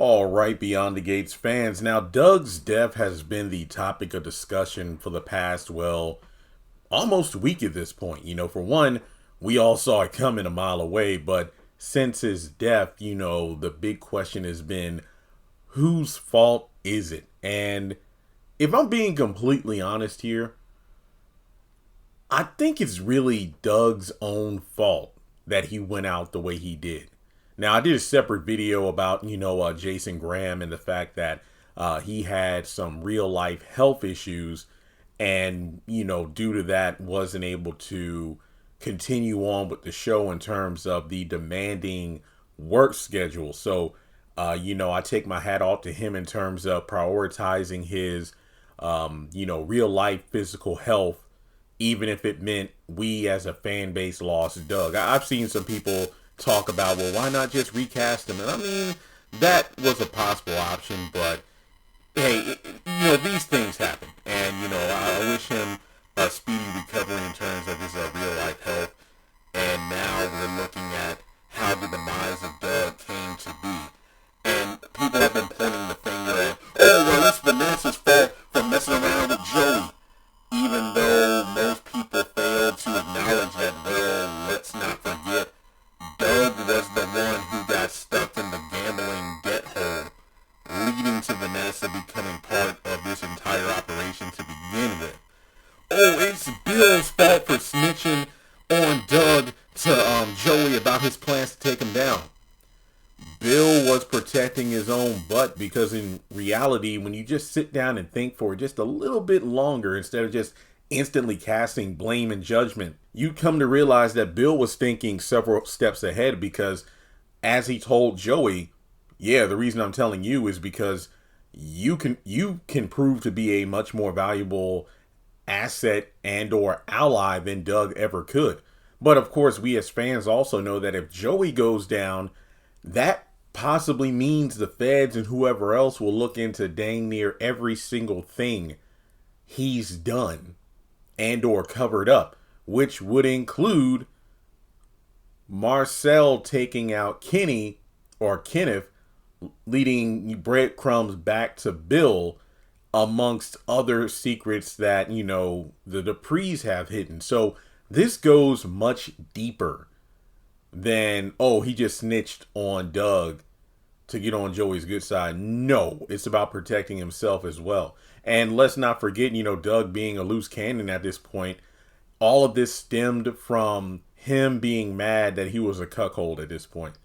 All right, Beyond the Gates fans. Now, Doug's death has been the topic of discussion for the past, well, almost a week at this point. For one, we all saw it coming a mile away, but since his death, the big question has been, whose fault is it? And if I'm being completely honest here, I think it's really Doug's own fault that he went out the way he did. Now, I did a separate video about, Jason Graham and the fact that he had some real life health issues and, due to that wasn't able to continue on with the show in terms of the demanding work schedule. So, I take my hat off to him in terms of prioritizing his, real life physical health, even if it meant we as a fan base lost Doug. I've seen some people talk about, well, why not just recast him? And I mean, that was a possible option, but hey, these things happen. And, I wish him a speedy recovery in terms of his real life health. And now we're looking at how the demise of Doug came to be. And people have been pointing the finger at, oh, well, it's Vanessa's fault for messing around with Joey. Even though most people fail to acknowledge that, well, let's not forget, Doug was the one who got stuck in the gambling debt hole, leading to Vanessa becoming part of this entire operation to begin with. Oh, it's Bill's fault for snitching on Doug to Joey about his plans to take him down. Bill was protecting his own butt because in reality, when you just sit down and think for just a little bit longer instead of just instantly casting blame and judgment, you come to realize that Bill was thinking several steps ahead because as he told Joey, yeah, the reason I'm telling you is because you can prove to be a much more valuable asset and or ally than Doug ever could. But of course, we as fans also know that if Joey goes down, that possibly means the feds and whoever else will look into dang near every single thing he's done and or covered up, which would include Marcel taking out Kenny or Kenneth, leading breadcrumbs back to Bill, amongst other secrets that, the Duprees have hidden. So this goes much deeper than, oh, he just snitched on Doug to get on Joey's good side. No, it's about protecting himself as well. And let's not forget, Doug being a loose cannon at this point, all of this stemmed from him being mad that he was a cuckold at this point,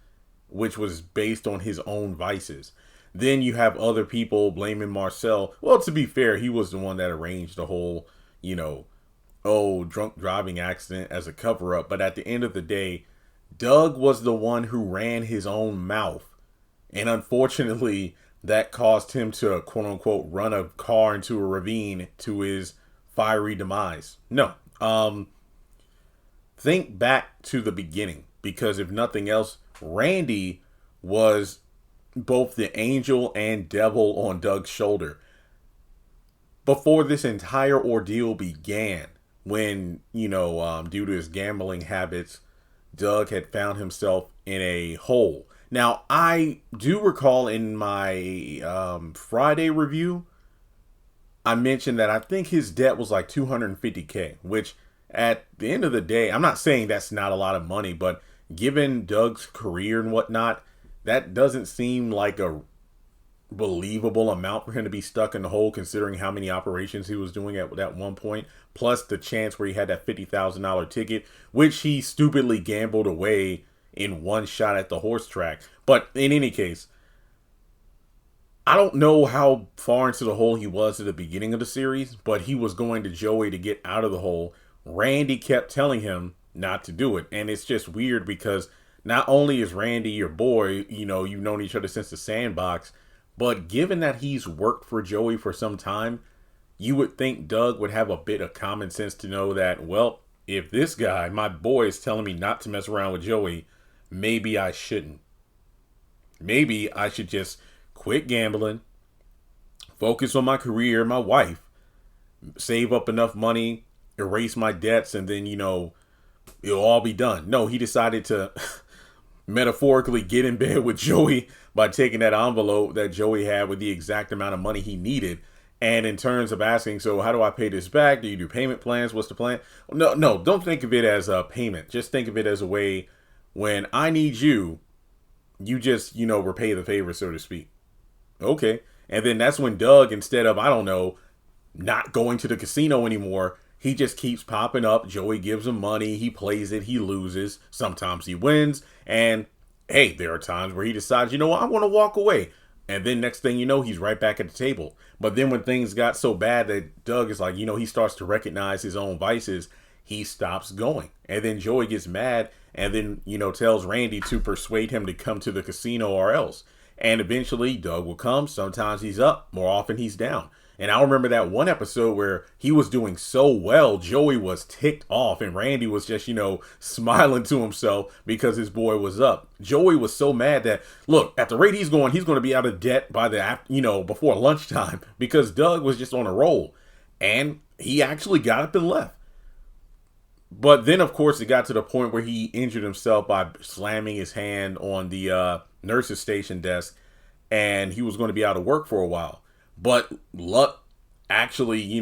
which was based on his own vices. Then you have other people blaming Marcel. Well, to be fair, he was the one that arranged the whole, drunk driving accident as a cover up. But at the end of the day, Doug was the one who ran his own mouth. And unfortunately, that caused him to, quote unquote, run a car into a ravine to his fiery demise. No. Think back to the beginning, because if nothing else, Randy was both the angel and devil on Doug's shoulder. Before this entire ordeal began, when, due to his gambling habits, Doug had found himself in a hole. Now, I do recall in my Friday review, I mentioned that I think his debt was like $250K, which at the end of the day, I'm not saying that's not a lot of money, but given Doug's career and whatnot, that doesn't seem like a believable amount for him to be stuck in the hole, considering how many operations he was doing at that one point, plus the chance where he had that $50,000 ticket, which he stupidly gambled away in one shot at the horse track. But in any case, I don't know how far into the hole he was at the beginning of the series, but he was going to Joey to get out of the hole. Randy kept telling him not to do it. And it's just weird because not only is Randy your boy, you've known each other since the sandbox, but given that he's worked for Joey for some time, you would think Doug would have a bit of common sense to know that, well, if this guy, my boy, is telling me not to mess around with Joey, maybe I shouldn't. Maybe I should just quit gambling, focus on my career, my wife, save up enough money, erase my debts, and then, it'll all be done. No, he decided to metaphorically get in bed with Joey by taking that envelope that Joey had with the exact amount of money he needed. And in terms of asking, so how do I pay this back? Do you do payment plans? What's the plan? No, don't think of it as a payment. Just think of it as a way when I need you, you just, repay the favor, so to speak. Okay. And then that's when Doug, instead of, I don't know, not going to the casino anymore, he just keeps popping up. Joey gives him money. He plays it. He loses. Sometimes he wins. And hey, there are times where he decides, I want to walk away. And then next thing you know, he's right back at the table. But then when things got so bad that Doug is like, he starts to recognize his own vices, he stops going. And then Joey gets mad and then, tells Randy to persuade him to come to the casino or else. And eventually Doug will come. Sometimes he's up. More often he's down. And I remember that one episode where he was doing so well, Joey was ticked off and Randy was just, smiling to himself because his boy was up. Joey was so mad that, look, at the rate he's going to be out of debt by before lunchtime because Doug was just on a roll. And he actually got up and left. But then, of course, it got to the point where he injured himself by slamming his hand on the nurse's station desk and he was going to be out of work for a while. But luck actually,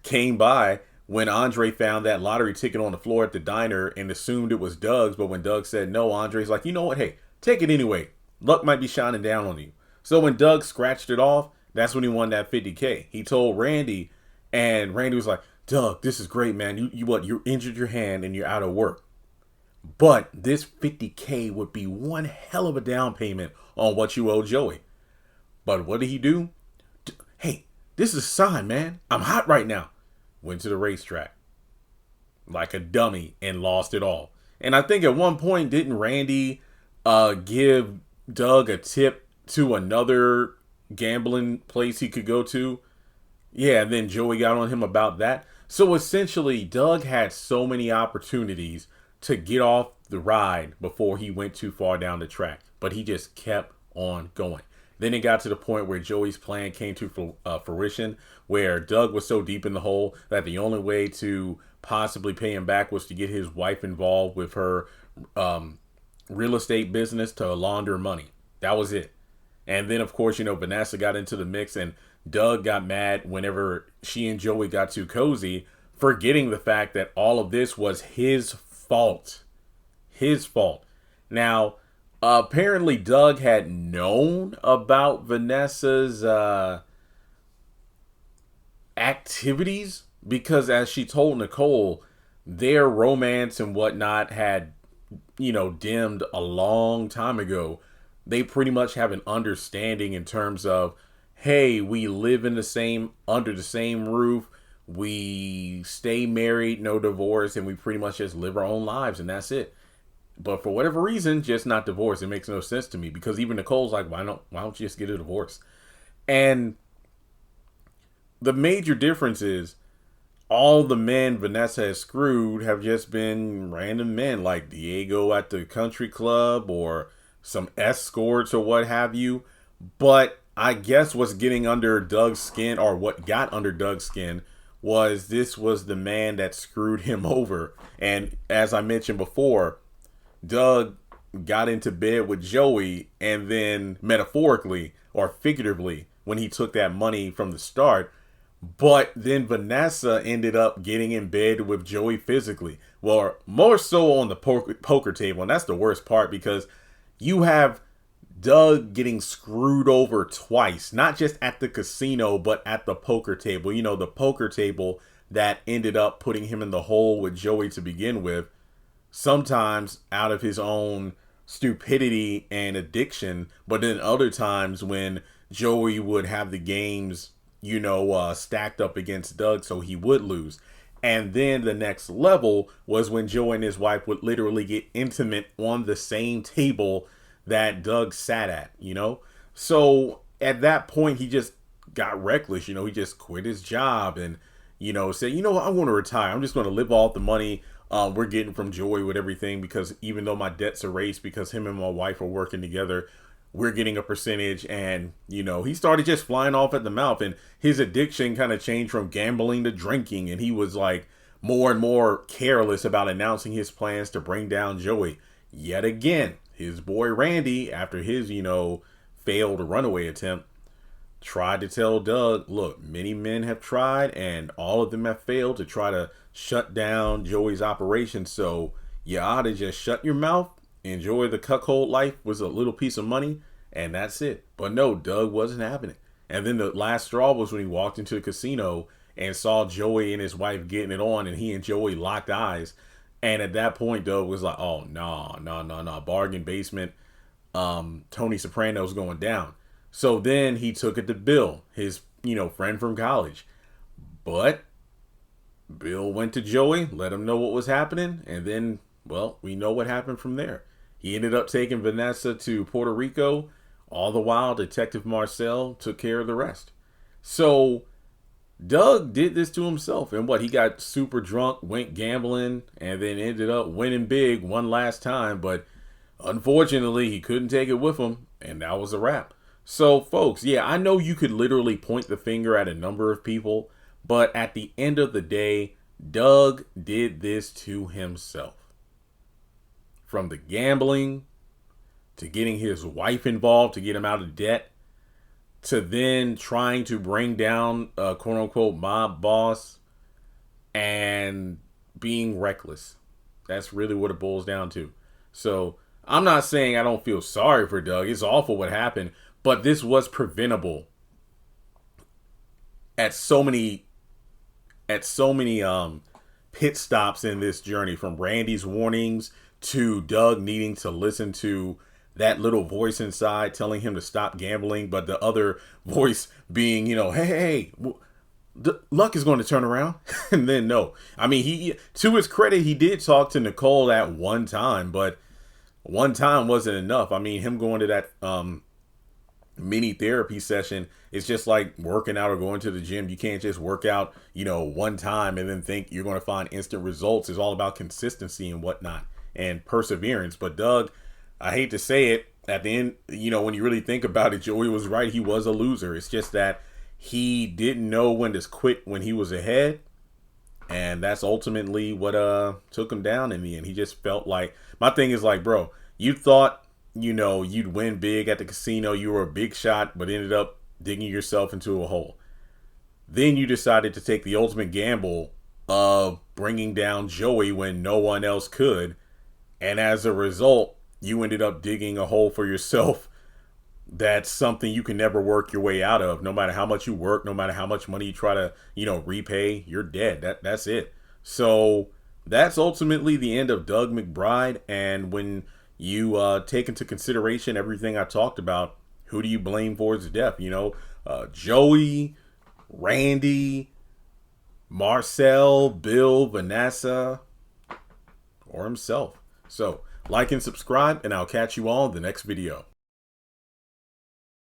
came by when Andre found that lottery ticket on the floor at the diner and assumed it was Doug's. But when Doug said no, Andre's like, you know what? Hey, take it anyway. Luck might be shining down on you. So when Doug scratched it off, that's when he won that $50K. He told Randy and Randy was like, Doug, this is great, man. You injured your hand and you're out of work. But this $50K would be one hell of a down payment on what you owe Joey. But what did he do? Hey, this is a sign, man. I'm hot right now. Went to the racetrack like a dummy and lost it all. And I think at one point, didn't Randy give Doug a tip to another gambling place he could go to? Yeah, and then Joey got on him about that. So essentially, Doug had so many opportunities to get off the ride before he went too far down the track. But he just kept on going. Then it got to the point where Joey's plan came to fruition, where Doug was so deep in the hole that the only way to possibly pay him back was to get his wife involved with her real estate business to launder money. That was it. And then, of course, Vanessa got into the mix and Doug got mad whenever she and Joey got too cozy, forgetting the fact that all of this was his fault. His fault. Now, apparently Doug had known about Vanessa's activities because, as she told Nicole, their romance and whatnot had, dimmed a long time ago. They pretty much have an understanding in terms of, hey, we live under the same roof. We stay married, no divorce, and we pretty much just live our own lives, and that's it. But for whatever reason, just not divorced. It makes no sense to me because even Nicole's like, why don't you just get a divorce? And the major difference is all the men Vanessa has screwed have just been random men like Diego at the country club or some escorts or what have you. But I guess what's getting under Doug's skin, or what got under Doug's skin, was this was the man that screwed him over. And as I mentioned before, Doug got into bed with Joey, and then metaphorically or figuratively when he took that money from the start. But then Vanessa ended up getting in bed with Joey physically. Well, more so on the poker table. And that's the worst part because you have Doug getting screwed over twice, not just at the casino, but at the poker table. The poker table that ended up putting him in the hole with Joey to begin with. Sometimes out of his own stupidity and addiction, but then other times when Joey would have the games, stacked up against Doug so he would lose. And then the next level was when Joey and his wife would literally get intimate on the same table that Doug sat at, So at that point, he just got reckless, he just quit his job and, said, I want to retire. I'm just going to live off the money we're getting from Joey with everything, because even though my debt's erased because him and my wife are working together, we're getting a percentage. And, he started just flying off at the mouth, and his addiction kind of changed from gambling to drinking. And he was like more and more careless about announcing his plans to bring down Joey. Yet again, his boy Randy, after his, failed runaway attempt, tried to tell Doug, look, many men have tried and all of them have failed to try to shut down Joey's operation. So you ought to just shut your mouth, enjoy the cuckold life with a little piece of money, and that's it. But no, Doug wasn't having it. And then the last straw was when he walked into the casino and saw Joey and his wife getting it on, and he and Joey locked eyes. And at that point, Doug was like, oh, no, bargain basement. Tony Soprano's going down. So then he took it to Bill, his, friend from college. But Bill went to Joey, let him know what was happening. And then, well, we know what happened from there. He ended up taking Vanessa to Puerto Rico. All the while, Detective Marcel took care of the rest. So Doug did this to himself. And he got super drunk, went gambling, and then ended up winning big one last time. But unfortunately, he couldn't take it with him. And that was a wrap. So, folks, yeah, I know you could literally point the finger at a number of people. But at the end of the day, Doug did this to himself. From the gambling, to getting his wife involved to get him out of debt, to then trying to bring down a quote-unquote mob boss and being reckless. That's really what it boils down to. So I'm not saying I don't feel sorry for Doug. It's awful what happened, but this was preventable at so many pit stops in this journey, from Randy's warnings to Doug needing to listen to that little voice inside telling him to stop gambling, but the other voice being, hey, luck is going to turn around. And then no, I mean, he, to his credit, he did talk to Nicole at one time, but one time wasn't enough. I mean, him going to that mini therapy session, it's just like working out or going to the gym. You can't just work out, one time and then think you're going to find instant results. It's all about consistency and whatnot and perseverance. But Doug, I hate to say it, at the end, when you really think about it, Joey was right. He was a loser. It's just that he didn't know when to quit when he was ahead. And that's ultimately what took him down in the end. He just felt like, my thing is like, bro, you thought, you'd win big at the casino. You were a big shot, but ended up digging yourself into a hole. Then you decided to take the ultimate gamble of bringing down Joey when no one else could. And as a result, you ended up digging a hole for yourself. That's something you can never work your way out of. No matter how much you work, no matter how much money you try to, repay, you're dead. That's it. So that's ultimately the end of Doug McBride. And when you take into consideration everything I talked about, who do you blame for his death? Joey, Randy, Marcel, Bill, Vanessa, or himself. So like and subscribe, and I'll catch you all in the next video.